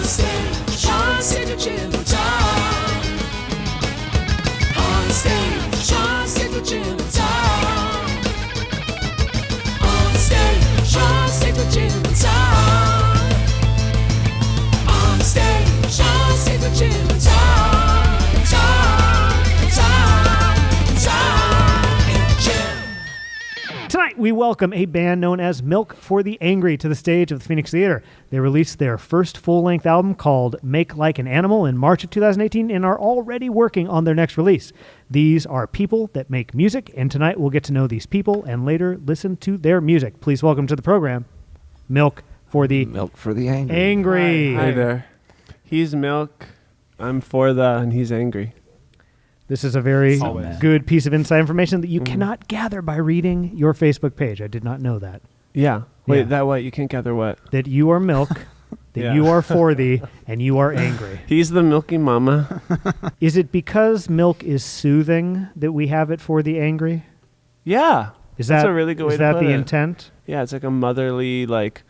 Onstage, Onstage with Jim and Tom. Onstage, Onstage with Jim and Tom. Onstage, Onstage with Jim and Tom. Onstage, Onstage with Jim and Tom. Tom and Jim. Tonight, we welcome a band known as Milk for the Angry to the stage of the Phoenix Theater. They released their first full-length album called Make Like an Animal in March of 2018 and are already working on their next release. These are people that make music, and tonight we'll get to know these people and later listen to their music. Please welcome to the program, Milk for the Angry. Hi there. He's Milk, I'm for the, and he's angry. This is a very good piece of inside information that you cannot gather by reading your Facebook page. I did not know that. Yeah. Wait, Yeah. that what? You can't gather what? That you are Milk, that Yeah. you are for thee, and you are angry. He's the milky mama. Is it because milk is soothing that we have it for the angry? Yeah. Is That's that a really good way is to that put the it. intent? Yeah, it's like a motherly, like,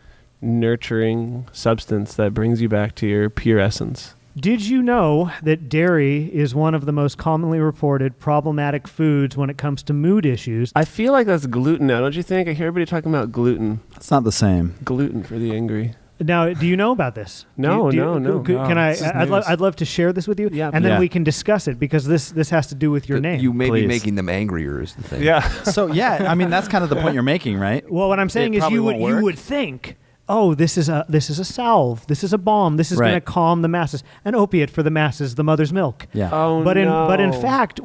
nurturing substance that brings you back to your pure essence. Did you know that dairy is one of the most commonly reported problematic foods when it comes to mood issues? I feel like that's gluten now, don't you think? I hear everybody talking about gluten. It's not the same. Gluten for the angry. Now, do you know about this? No, Do you- no. Can I? This is I'd news. love to share this with you, Yeah, and then yeah. we can discuss it because this has to do with your name. You may be Please. making them angrier is the thing. Yeah. So yeah, I mean that's kind of the point you're making, right? Well, what I'm saying It is probably you won't would work. think, oh, this is a salve, this is a balm, this is Right. going to calm the masses, an opiate for the masses, the mother's milk. Yeah. Oh, But no. in fact,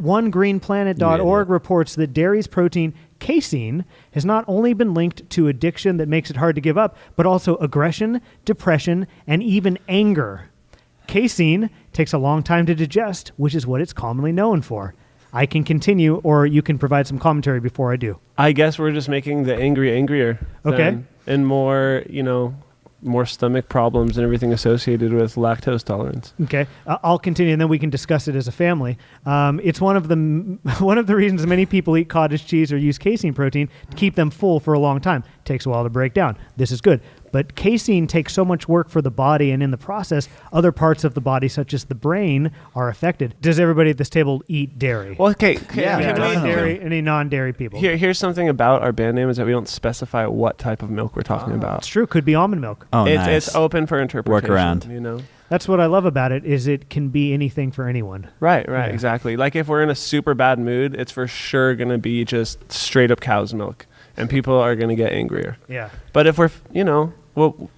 OneGreenPlanet.org reports that dairy's protein casein has not only been linked to addiction that makes it hard to give up, but also aggression, depression, and even anger. Casein takes a long time to digest, which is what it's commonly known for. I can continue, or you can provide some commentary before I do. I guess we're just making the angry angrier. Okay. then, and more, more stomach problems and everything associated with lactose tolerance. Okay, I'll continue, and then we can discuss it as a family. It's one of the reasons many people eat cottage cheese or use casein protein to keep them full for a long time. It takes a while to break down. This is good. But casein takes so much work for the body, and in the process, other parts of the body, such as the brain, are affected. Does everybody at this table eat dairy? Well, okay. Yeah, can we- definitely. Any non-dairy people? Here's something about our band name is that we don't specify what type of milk we're talking It's about. true. Could be almond milk. Oh, it's, nice. it's open for interpretation. Workaround. That's what I love about it. Is it can be anything for anyone. Right, Yeah. exactly. Like if we're in a super bad mood, it's for sure going to be just straight up cow's milk, and people are going to get angrier. Yeah. But if we're,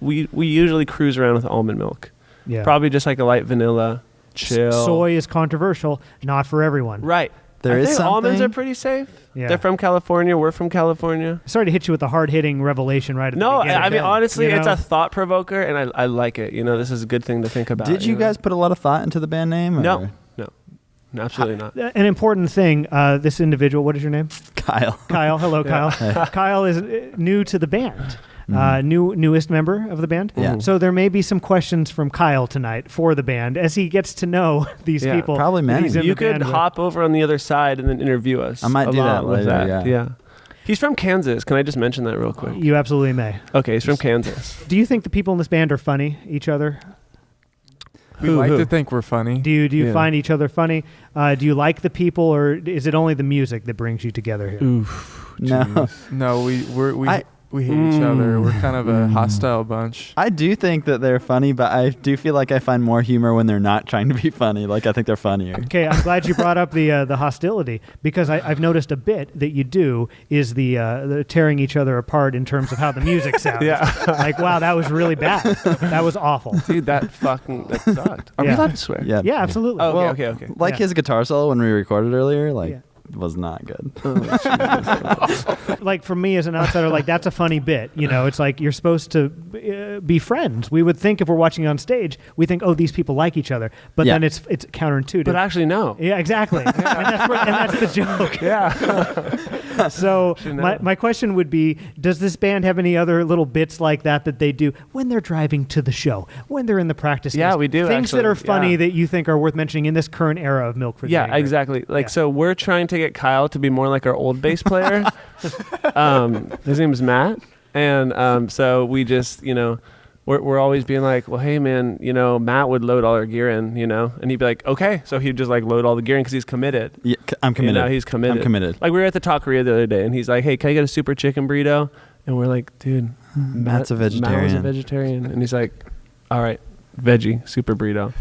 we usually cruise around with almond milk. Yeah. Probably just like a light vanilla, chill. Soy is controversial, not for everyone. Right. There I is think almonds something- are pretty safe. Yeah. They're from California. We're from California. Sorry to hit you with a hard-hitting revelation right at the No, beginning. I mean, honestly, You it's know? a thought provoker, and I like it. This is a good thing to think about. Did you know? guys put a lot of thought into the band name? No, or- absolutely not. An important thing, this individual, what is your name? Kyle. Kyle. Hello, Yeah. Kyle. Kyle is new to the band. Newest member of the band. Yeah. So there may be some questions from Kyle tonight for the band as he gets to know these Yeah, people. probably that many. he's in You the could band with. hop over on the other side and then interview us. I might do along that with later, yeah. He's from Kansas. Can I just mention that real quick? You absolutely may. Okay, he's from Kansas. Do you think the people in this band are funny, each other? We like to think we're funny. Do you Yeah. find each other funny? Do you like the people, or is it only the music that brings you together here? Oof. No. jeez. No, we hate each Mm. other. We're kind of a hostile bunch. I do think that they're funny, but I do feel like I find more humor when they're not trying to be funny. Like I think they're funnier. Okay, I'm glad you brought up the hostility, because I've noticed a bit that you do is the tearing each other apart in terms of how the music sounds. Yeah. Like, wow, that was really bad. That was awful. Dude, that sucked. Are we Yeah. allowed to swear? Yeah. Yeah, absolutely. Oh, Well, okay. Like Yeah. his guitar solo when we recorded earlier, like Yeah. was not good. Like for me as an outsider, like that's a funny bit. It's like you're supposed to be friends. We would think if we're watching on stage, we think, oh, these people like each other, but Yeah. then it's counterintuitive. But actually, no. Yeah, exactly. and that's the joke. Yeah. So Should know. my question would be, does this band have any other little bits like that they do when they're driving to the show, when they're in the practice Yeah, space? we do, Things that actually. are funny Yeah. that you think are worth mentioning in this current era of Milk for the Yeah, Angry. exactly. Like, Yeah. so we're trying to get Kyle to be more like our old bass player. His name is Matt. And so we just, we're always being like, well, hey man, you know, Matt would load all our gear in, you know, and he'd be like, okay, so he'd just like load all the gear in because he's committed. Yeah, I'm committed. You know, he's committed. I'm committed. Like we were at the Taqueria the other day, and he's like, hey, can I get a super chicken burrito? And we're like, dude, Matt's a vegetarian. Matt was a vegetarian, and he's like, all right, veggie super burrito.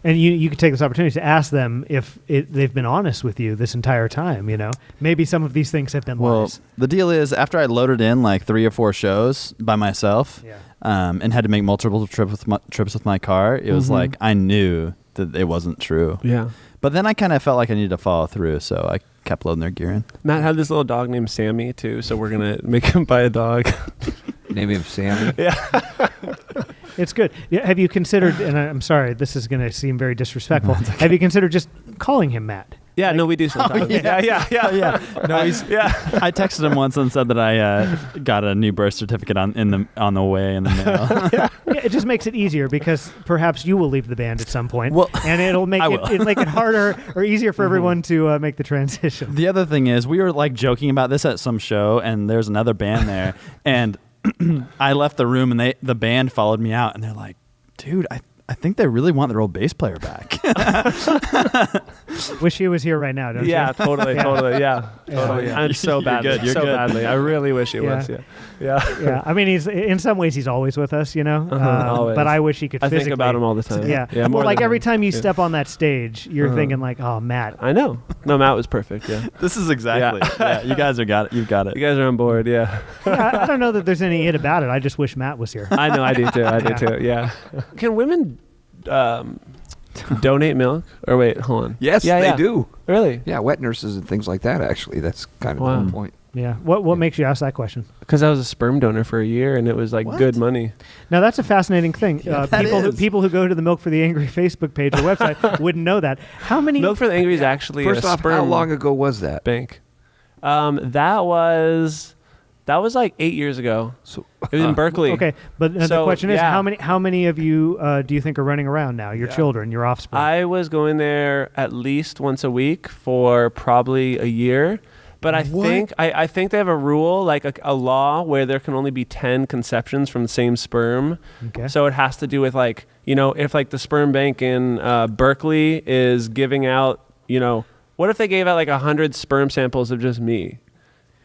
And you could take this opportunity to ask them if they've been honest with you this entire time, you know? Maybe some of these things have been lies. The deal is, after I loaded in like 3 or 4 shows by myself, and had to make multiple trips with my car, it was like I knew that it wasn't true. Yeah. But then I kind of felt like I needed to follow through, so I kept loading their gear in. Matt had this little dog named Sammy, too, so we're going to make him buy a dog. Name him Sammy? Yeah. It's good. Yeah, have you considered, and I'm sorry, this is going to seem very disrespectful, have you considered just calling him Matt? Yeah, no, we do sometimes. Yeah. No, I texted him once and said that I got a new birth certificate on the way in the mail. Yeah, it just makes it easier because perhaps you will leave the band at some point, Well, and it'll make it'll make it harder or easier for everyone to make the transition. The other thing is, we were like joking about this at some show, and there's another band there, and I left the room, and the band followed me out, and they're like, dude, I think they really want their old bass player back. Wish he was here right now, don't you? Yeah, totally. Yeah. I'm so bad. You're good. Badly. I really wish he was. Yeah. Yeah. I mean, he's in some ways he's always with us, you know. Always. But I wish he could. I physically think about him all the time. Yeah. More Well, like than every him. time you step on that stage, you're thinking like, oh, Matt. I know. No, Matt was perfect. Yeah. This is exactly. Yeah, you guys got it. You've got it. You guys are on board. Yeah. I don't know that there's any it about it. I just wish Matt was here. I know. I do too. Yeah. Can women donate milk? Or wait, hold on. Yes, they do. Really? Yeah, wet nurses and things like that, actually. That's kind of the point. Yeah. What makes you ask that question? Because I was a sperm donor for a year, and it was like good money. Now that's a fascinating thing. People who go to the Milk for the Angry Facebook page or website wouldn't know that. How many Milk for the Angry is actually First a off, sperm how long ago was that? bank. That was like 8 years ago. So, It was in Berkeley. Okay, but the So, question is, yeah. how many of you do you think are running around now? Your children, your offspring. I was going there at least once a week for probably a year. But I think they have a rule, like a law, where there can only be 10 conceptions from the same sperm. Okay. So it has to do with like, you know, if like the sperm bank in Berkeley is giving out, you know, what if they gave out like 100 sperm samples of just me?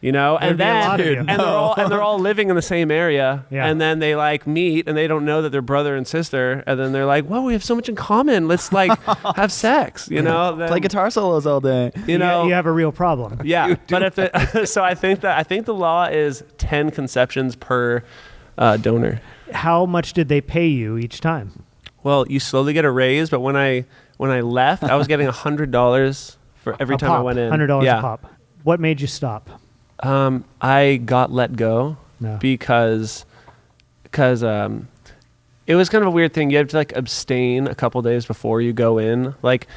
You know, There'd and be a then lot of you. and they're all living in the same area, Yeah. and then they like meet and they don't know that they're brother and sister, and then they're like, "Well, we have so much in common. Let's like have sex." You know, then, Play guitar solos all day. you know, you have a real problem. yeah. But if so, I think the law is 10 conceptions per donor. How much did they pay you each time? Well, you slowly get a raise, but when I left, I was getting $100 for every time I went in. $100 yeah. a pop. What made you stop? I got let go because it was kind of a weird thing. You have to like abstain a couple days before you go in. Like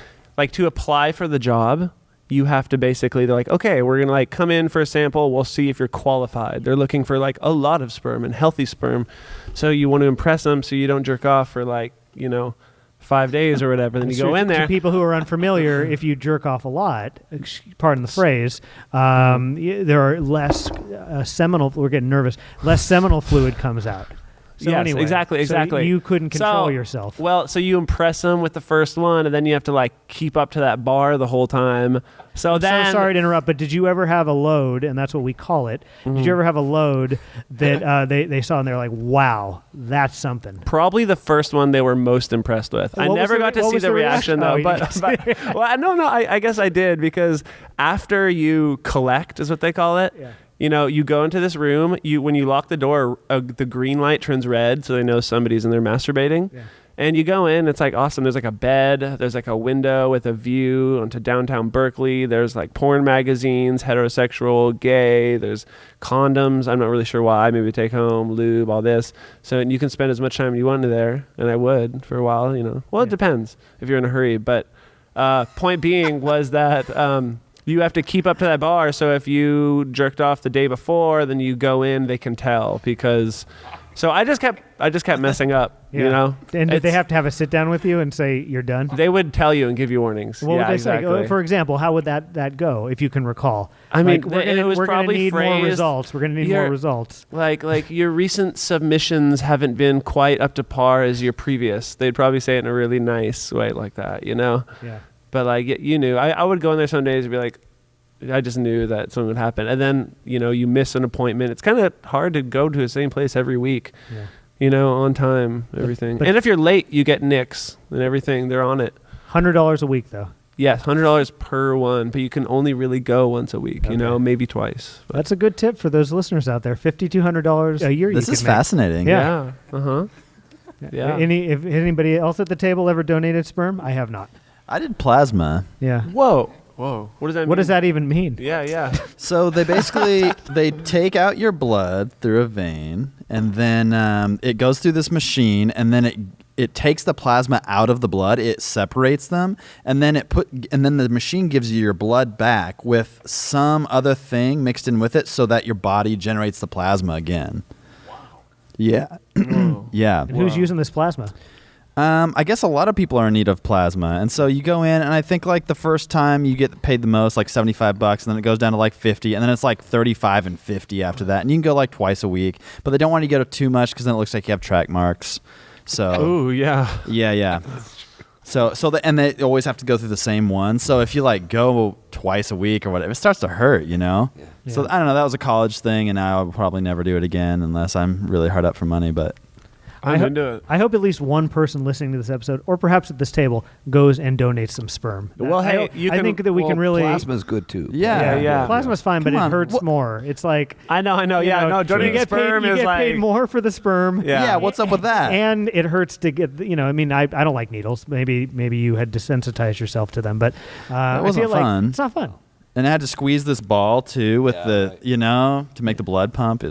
to apply for the job, you have to basically, they're like, okay, we're going to like come in for a sample. We'll see if you're qualified. They're looking for like a lot of sperm and healthy sperm. So you want to impress them so you don't jerk off for like, you know, 5 days or whatever. Then you go in there. To people who are unfamiliar, if you jerk off a lot, pardon the phrase, there are less seminal. We're getting nervous. Less seminal fluid comes out. So yes, anyway, exactly. So you couldn't control yourself. Well, so you impress them with the first one, and then you have to like keep up to that bar the whole time. So I'm then, so sorry to interrupt, but did you ever have a load, and that's what we call it, did you ever have a load that they saw and they're like, wow, that's something? probably the first one they were most impressed with. What I was never the got to what see was the reaction though, Oh, you but didn't. well, no, I guess I did, because after you collect, is what they call it. Yeah. You know, you go into this room. When you lock the door, the green light turns red, so they know somebody's in there masturbating. Yeah. And you go in, it's like awesome. There's like a bed, there's like a window with a view onto downtown Berkeley. There's like porn magazines, heterosexual, gay. There's condoms. I'm not really sure why. Maybe take home, lube, all this. So you can spend as much time you want there, and I would for a while. You know, well, it depends if you're in a hurry. But point being was that. You have to keep up to that bar. So if you jerked off the day before, then you go in, they can tell, because So I just kept messing up, Yeah. you know. And did they have to have a sit down with you and say you're done? They would tell you and give you warnings. What would they exactly. say? For example, how would that go if you can recall? I mean, we're it was gonna probably need more phrased, results. We're going to need more results. Like your recent submissions haven't been quite up to par as your previous. They'd probably say it in a really nice way like that, you know. Yeah. But like you knew, I would go in there some days and be like, I just knew that something would happen, and then you miss an appointment. It's kind of hard to go to the same place every week. Yeah. On time, everything. But and if you're late, you get nicks and everything. They're on it. $100 a week, though. Yes, $100 per one, but you can only really go once a week. Okay. Maybe twice. But That's a good tip for those listeners out there. $5,200 a year. This you is could make. fascinating. yeah. Yeah. If anybody else at the table ever donated sperm? I have not. I did plasma. Yeah. Whoa. Whoa. What does that mean? What does that even mean? Yeah. So they basically they take out your blood through a vein, and then it goes through this machine, and then it takes the plasma out of the blood, it separates them, and then the machine gives you your blood back with some other thing mixed in with it, so that your body generates the plasma again. Wow. Yeah. Yeah. And who's using this plasma? I guess a lot of people are in need of plasma, and so you go in, and I think like the first time you get paid the most, like $75, and then it goes down to like $50, and then it's like $35 and $50 after that, and you can go like twice a week, but they don't want you to go too much because then it looks like you have track marks. So Ooh, yeah. yeah. And they always have to go through the same one. So if you like go twice a week or whatever, it starts to hurt, Yeah. So I don't know. That was a college thing, and I will probably never do it again unless I'm really hard up for money, but. I'm into it. I hope at least one person listening to this episode, or perhaps at this table, goes and donates some sperm. Well, hey, I think that we can really. Plasma's good too. Yeah. Plasma's fine, but it hurts more. It's like. I know. Yeah, no. Donating sperm you is get like paid more for the sperm. Yeah. What's up with that? And it hurts to get. I mean, I don't like needles. Maybe you had desensitized yourself to them, but That wasn't I feel fun. Like it's not fun. And I had to squeeze this ball too with to make the blood pump.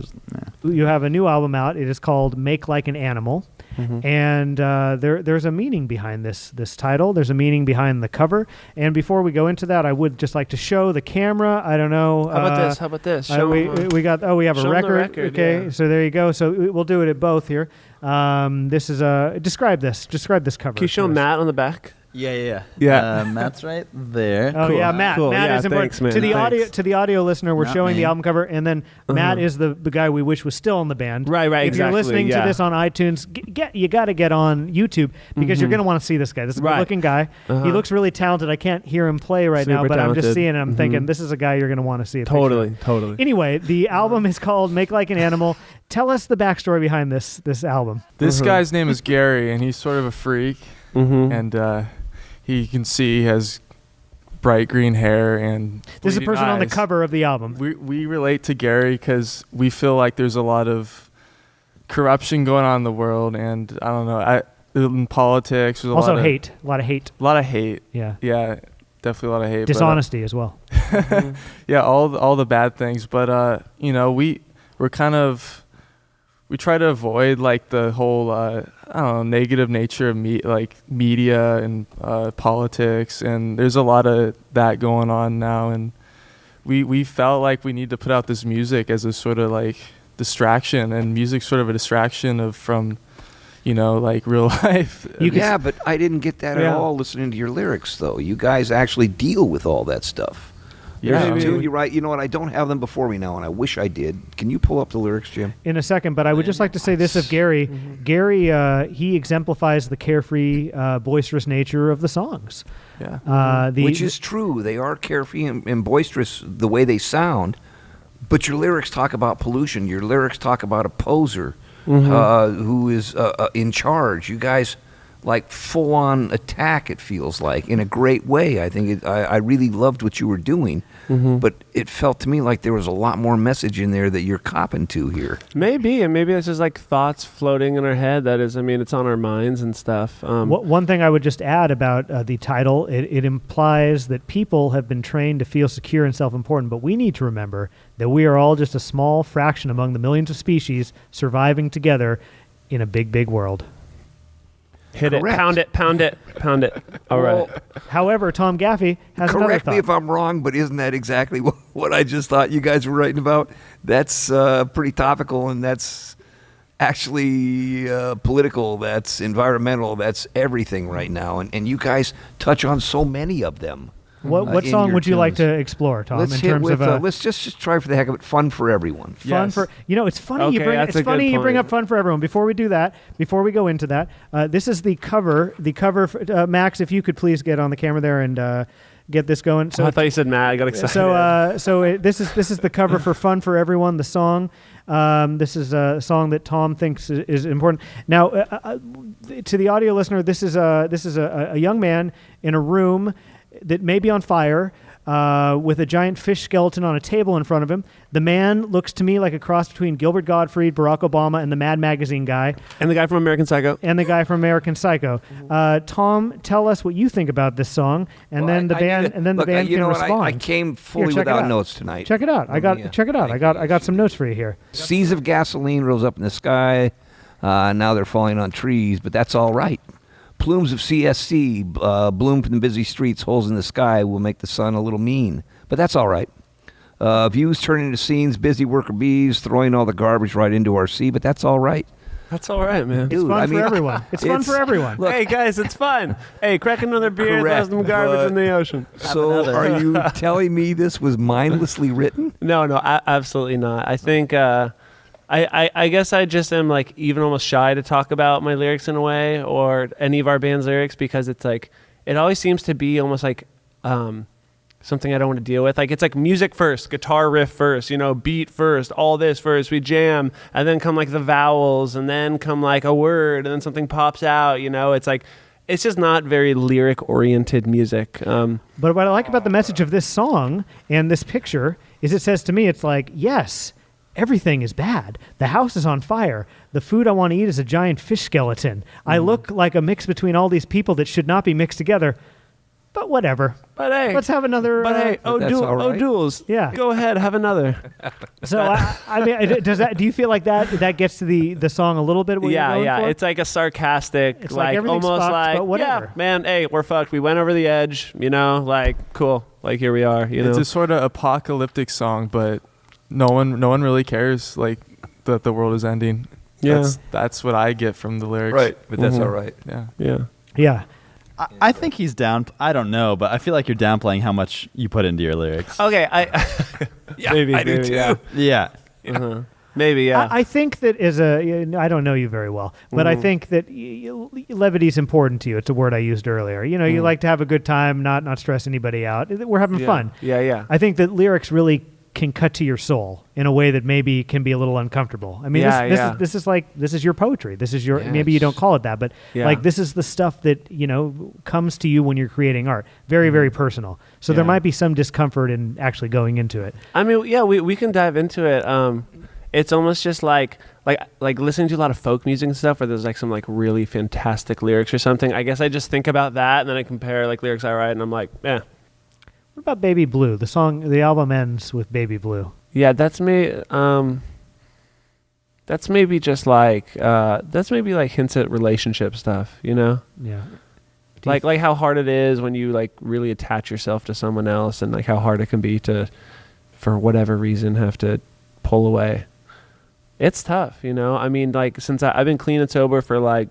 You have a new album out. It is called "Make Like an Animal." Mm-hmm. And there's a meaning behind this title. There's a meaning behind the cover. And before we go into that, I would just like to show the camera. I don't know. How about this? Show we have show a 'em the record. Okay, yeah. so there you go. So we'll do it at both here. This is describe this cover. Can you show to us. Matt on the back? Yeah. Matt's right there. Oh yeah, Matt. Cool. Matt Yeah, is important thanks, man. to the audio. Thanks. To the audio listener, we're Not showing me. the album cover, and then Matt is the guy we wish was still in the band. Right, If exactly, you're listening yeah. to this on iTunes, you got to get on YouTube because you're going to want to see this guy. This is a good-looking guy. He looks really talented. I can't hear him play right now, Super but I'm just talented. seeing it. I'm thinking this is a guy you're going to want to see. A picture of. Totally. Anyway, the album is called "Make Like an Animal." Tell us the backstory behind this album. This guy's name is Gary, and he's sort of a freak. Mm-hmm. And you can see he has bright green hair and This is a bleeding person on the eyes. cover of the album. We relate to Gary because we feel like there's a lot of corruption going on in the world, and I don't know, in politics. There's Also a lot hate. A lot of hate. A lot of hate. Yeah. Yeah, definitely a lot of hate. Dishonesty as well. Yeah, all the bad things. But we're kind of. We try to avoid like the whole negative nature of media and politics, and there's a lot of that going on now, and we felt like we need to put out this music as a sort of like distraction, and music's sort of a distraction from real life. Yeah, but I didn't get that at all listening to your lyrics though. You guys actually deal with all that stuff. Yeah, There's a tune you write. You know what? I don't have them before me now, and I wish I did. Can you pull up the lyrics, Jim? In a second, but I would just like to say this of Gary. Gary, he exemplifies the carefree, boisterous nature of the songs. Yeah. Which is true. They are carefree and boisterous the way they sound, but your lyrics talk about pollution. Your lyrics talk about a poser who is in charge. You guys like full-on attack, it feels like, in a great way. I think I really loved what you were doing, but it felt to me like there was a lot more message in there that you're copping to here. Maybe it's just like thoughts floating in our head. That is, it's on our minds and stuff. One thing I would just add about the title, it implies that people have been trained to feel secure and self-important, but we need to remember that we are all just a small fraction among the millions of species surviving together in a big, big world. Hit Correct. it, pound it. All right. However, Tom Gaffey has another Correct thought. me if I'm wrong, but isn't that exactly what I just thought you guys were writing about? That's pretty topical, and that's actually political, that's environmental, that's everything right now. And you guys touch on so many of them. What in song your would you like tunes. to explore, Tom? Let's in hit terms with, of let's just try for the heck of it. Fun for everyone. fun for it's funny Okay, you bring that's a good you bring point. up fun for everyone. Before we do that, before we go into that, this is the cover. The cover, for, Max, if you could please get on the camera there and get this going. So I thought you said Matt. I got excited. this is the cover for Fun for Everyone, the song. This is a song that Tom thinks is important. Now, to the audio listener, this is a young man in a room that may be on fire. With a giant fish skeleton on a table in front of him. The man looks to me like a cross between Gilbert Gottfried, Barack Obama, and the Mad Magazine guy. And the guy from American Psycho. Tom, tell us what you think about this song, and then the band can respond. I came fully Here, check it without out. notes tonight. Check it out. Check it out. I got some notes for you here. Seas of gasoline rose up in the sky. Now they're falling on trees, but that's all right. Plumes of CSC bloom from the busy streets. Holes in the sky will make the sun a little mean, but that's all right. Views turn into scenes. Busy worker bees throwing all the garbage right into our sea, but that's all right. That's all right, man. It's Dude, fun I mean, for everyone. It's fun for everyone. Look, Hey, guys, it's fun. Hey, crack another beer, throw Correct, some garbage but- in the ocean. So are you telling me this was mindlessly written? No, absolutely not. I think I guess I just am like even almost shy to talk about my lyrics in a way or any of our band's lyrics because it's like it always seems to be almost like something I don't want to deal with. Like it's like music first, guitar riff first, beat first, all this first, we jam, and then come like the vowels, and then come like a word, and then something pops out. It's like it's just not very lyric oriented music. But what I like about the message of this song and this picture is it says to me, it's like, yes, everything is bad. The house is on fire. The food I want to eat is a giant fish skeleton. I look like a mix between all these people that should not be mixed together. But whatever. But hey, Let's have another. But that's all right. O'Douls. Yeah. Go ahead, have another. So I mean, do you feel like that gets to the song a little bit? What you're going for? It's like a sarcastic, It's like like everything's almost fucked, like, but whatever. yeah, man, hey, we're fucked. We went over the edge, like cool, like here we are, It's a sort of apocalyptic song, but no one really cares like that the world is ending. Yeah. That's what I get from the lyrics. Right, but that's Mhm. all right. Yeah. Yeah. I think he's down. I don't know, but I feel like you're downplaying how much you put into your lyrics. Okay, Yeah, maybe, I do maybe, too. yeah. Yeah. Uh-huh. Maybe, yeah. I think that I don't know you very well, but I think that levity is important to you. It's a word I used earlier. You like to have a good time, not stress anybody out. We're having fun. Yeah. I think that lyrics really can cut to your soul in a way that maybe can be a little uncomfortable. I mean, this is your poetry. This is your, maybe you don't call it that, but like this is the stuff that, comes to you when you're creating art. Very, very personal. So there might be some discomfort in actually going into it. I mean, yeah, we can dive into it. It's almost just like listening to a lot of folk music and stuff where there's like some like really fantastic lyrics or something. I guess I just think about that and then I compare like lyrics I write and I'm like, eh. What about Baby Blue? The album ends with Baby Blue. Yeah, that's me. That's maybe just like hints at relationship stuff, Yeah. like how hard it is when you like really attach yourself to someone else, and like how hard it can be to, for whatever reason, have to pull away. It's tough, I mean, like since I've been clean and sober for like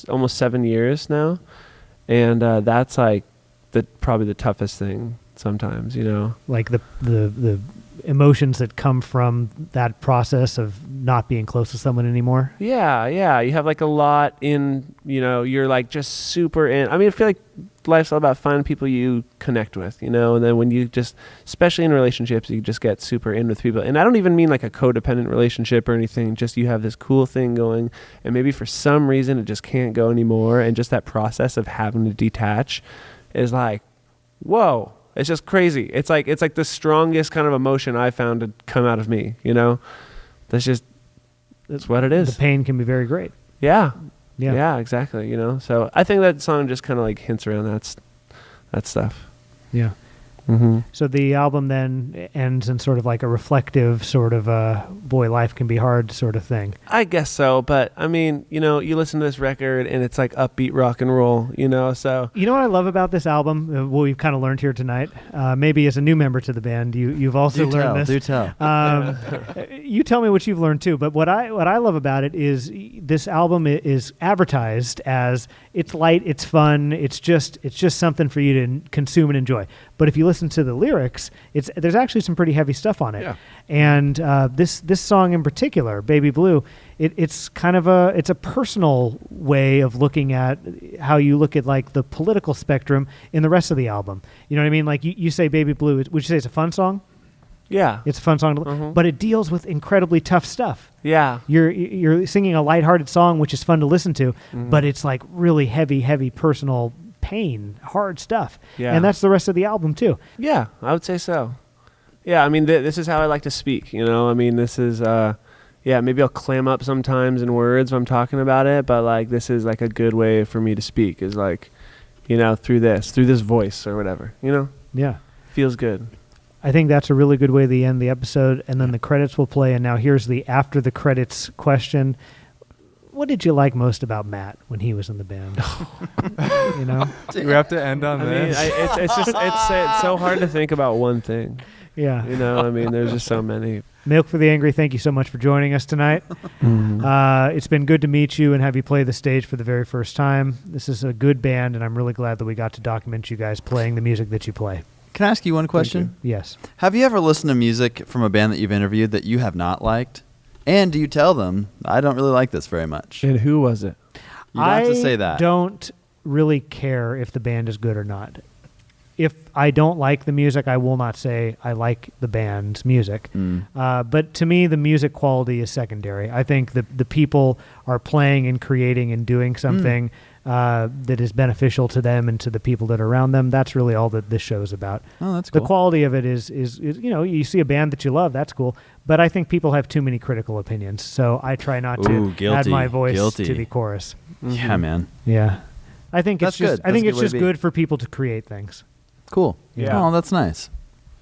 almost 7 years now, and that's like probably the toughest thing sometimes, Like the emotions that come from that process of not being close to someone anymore. Yeah. You have like a lot in, you're like just super in. I mean, I feel like life's all about finding people you connect with, and then when you just, especially in relationships, you just get super in with people. And I don't even mean like a codependent relationship or anything, just you have this cool thing going and maybe for some reason it just can't go anymore. And just that process of having to detach is like, whoa. It's just crazy. It's like the strongest kind of emotion I found to come out of me, That's what it is. The pain can be very great. Yeah, Yeah. exactly. So I think that song just kind of like hints around that stuff. Yeah. So the album then ends in sort of like a reflective sort of boy, life can be hard sort of thing. I guess so, but I mean, you know, you listen to this record and it's like upbeat rock and roll, you know, so. You know what I love about this album, what we've kind of learned here tonight, maybe as a new member to the band, you've also learned this. Do tell. You tell me what you've learned too, but what I love about it is this album is advertised as it's light, it's fun, it's just something for you to consume and enjoy. But if you listen to the lyrics, there's actually some pretty heavy stuff on it. Yeah. And this song in particular, Baby Blue, it's kind of a personal way of looking at how you look at like the political spectrum in the rest of the album. You know what I mean? Like you say Baby Blue, would you say it's a fun song? Yeah. It's a fun song, but it deals with incredibly tough stuff. Yeah. You're singing a lighthearted song, which is fun to listen to, but it's like really heavy personal pain, hard stuff. Yeah. And that's the rest of the album too. Yeah, I would say so. Yeah, I mean, this is how I like to speak, you know? I mean, this is, maybe I'll clam up sometimes in words when I'm talking about it, but like this is like a good way for me to speak is like, you know, through this voice or whatever, you know? Yeah. Feels good. I think that's a really good way to end the episode, and then the credits will play. And now here's the after the credits question. What did you like most about Matt when he was in the band? You know? We have to end on I mean, this. it's so hard to think about one thing. Yeah. You know, I mean, there's just so many. Milk for the Angry, thank you so much for joining us tonight. It's been good to meet you and have you play the stage for the very first time. This is a good band, and I'm really glad that we got to document you guys playing the music that you play. Can I ask you one question? Yes. Have you ever listened to music from a band that you've interviewed that you have not liked? And do you tell them, I don't really like this very much? And who was it? You don't have to say that. I don't really care if the band is good or not. If I don't like the music, I will not say I like the band's music. But to me, the music quality is secondary. I think the people are playing and creating and doing something that is beneficial to them and to the people that are around them. That's really all that this show is about. Oh, that's cool. The quality of it is you know, you see a band that you love, that's cool. But I think people have too many critical opinions, so I try not to add my voice to the chorus. Yeah, man. Yeah, I think That's it's just good. I think That's a it's good way just to be. good for people to create things. Cool. Yeah. Oh, that's nice.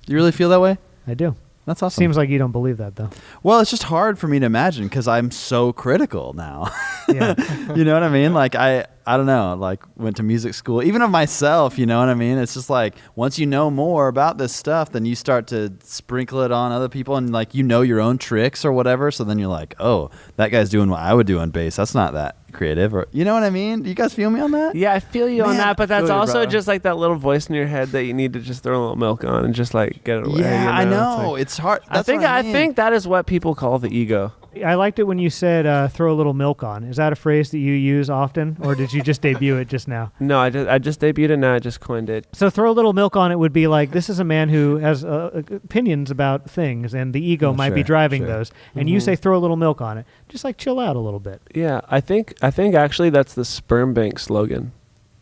Do you really feel that way? I do. That's awesome. Seems like you don't believe that though. Well, it's just hard for me to imagine because I'm so critical now. Yeah. You know what I mean? Like I don't know, like went to music school, even of myself, you know what I mean? It's just like once you know more about this stuff, then you start to sprinkle it on other people and like you know your own tricks or whatever. So then you're like, oh, that guy's doing what I would do on bass. That's not that creative. Or you know what I mean? Do you guys feel me on that? Yeah, I feel you on Man, that, but that's feel you, also bro. just like that little voice in your head that you need to just throw a little milk on and just like get it away. Yeah, you I know? know. It's It's hard. like, That's what I mean. think that is what people call the ego. I liked it when you said throw a little milk on. Is that a phrase that you use often, or did you just debut it just now? No, I just debuted it now. I just coined it. So throw a little milk on it would be like, this is a man who has opinions about things, and the ego might be sure, driving sure. those. And you say throw a little milk on it. Just like chill out a little bit. Yeah, I think actually that's the sperm bank slogan.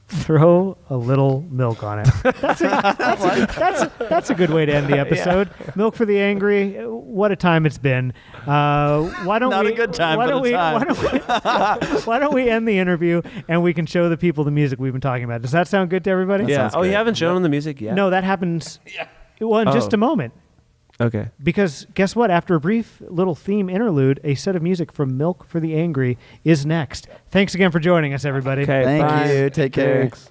Throw a little milk on it. That's a good way to end the episode. Milk for the Angry. What a time it's been. Why don't Not we? a good time, why but don't a we? time. Why don't we end the interview and we can show the people the music we've been talking about? Does that sound good to everybody? Yeah. sounds Oh, you great. haven't shown them the music yet? No, that happens. Well, in just Oh. a moment. Okay. Because guess what? After a brief little theme interlude, a set of music from Milk for the Angry is next. Thanks again for joining us, everybody. Okay. Thank bye. you. Take care. Thanks.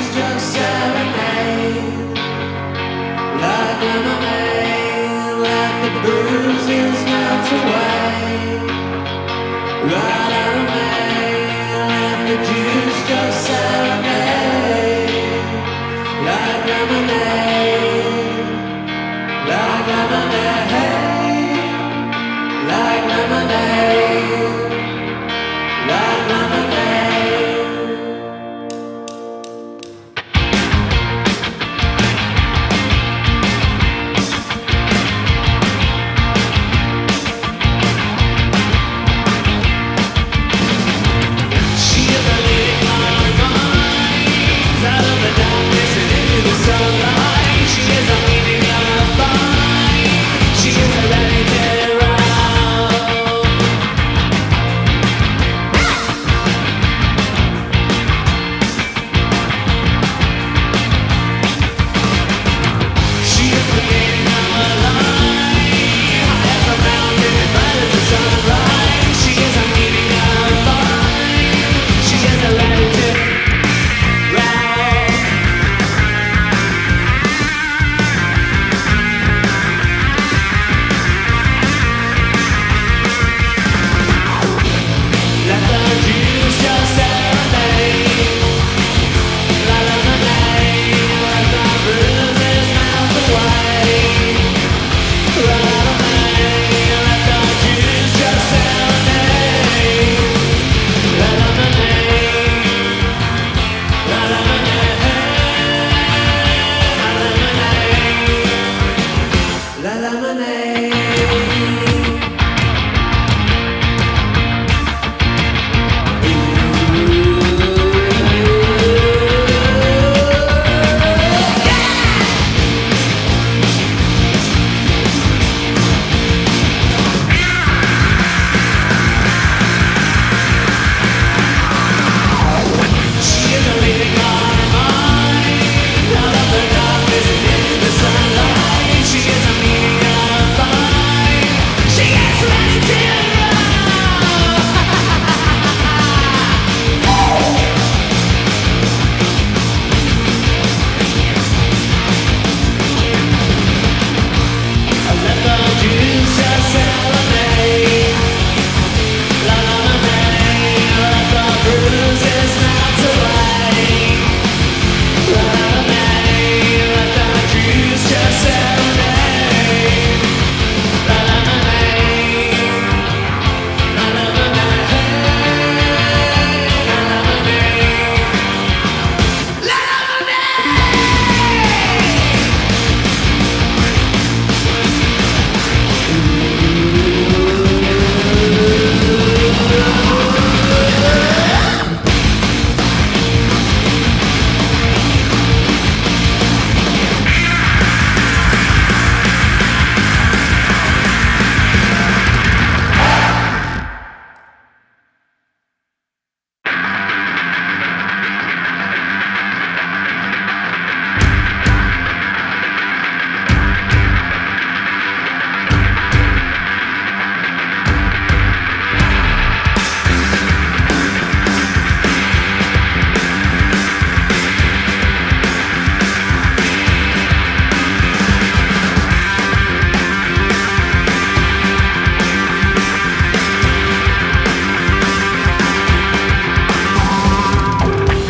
juice just serenade like lemonade. Let the bruises melt away right out of me. Let the juice just serenade like lemonade, like lemonade, like lemonade, like lemonade. She is a leading our minds out of the darkness and into the sunlight. She is a leading our minds. She is a ready terror. She is creating our life, high as a mountain and bright as the sunrise. She is a leading our minds. She is a ready terror. Let the juice just serenade, la lemonade. Let the bruises melt away, la lemonade. Let the juice just serenade, la lemonade, la lemonade, la lemonade, la lemonade. She is a leading our mind out of the darkness and into the sunlight. She is a leading our mind. She is ready to let the juice just serenade, la lemonade. Let the bruises melt away, la lemonade. Let the juice just serenade, la lemonade, la lemonade, la lemonade, la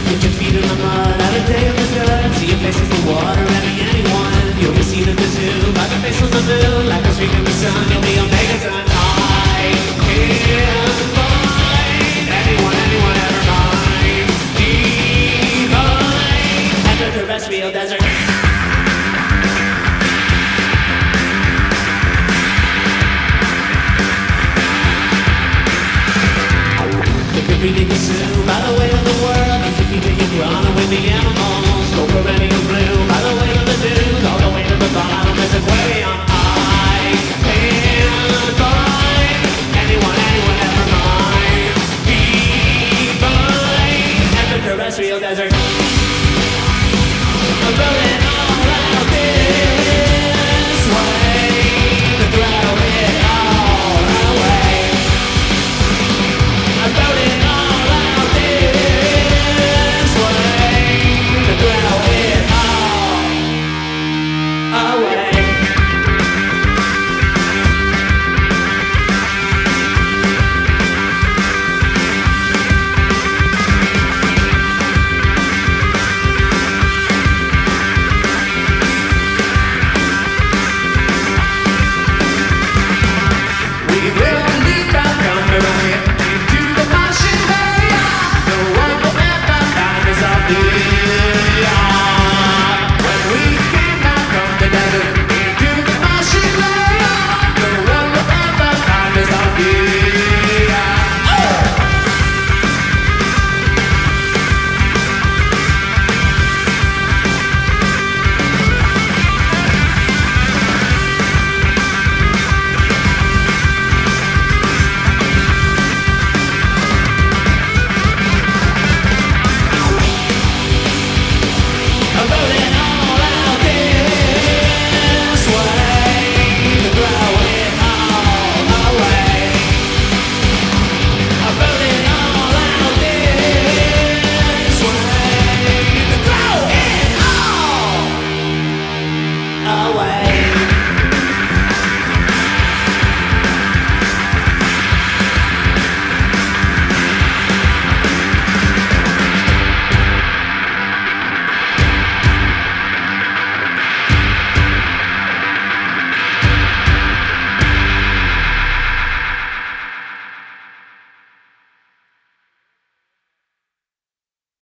Put your feet in the mud, out of day in the dirt. See your face in the water, anyone. You'll be seen at the zoo, by the face on the moon, like a streak in the sun. You'll be on Megaton. I can't find anyone ever mind. Divine, extraterrestrial desert. You could be consumed by the weight of the world. You think you run away the animal.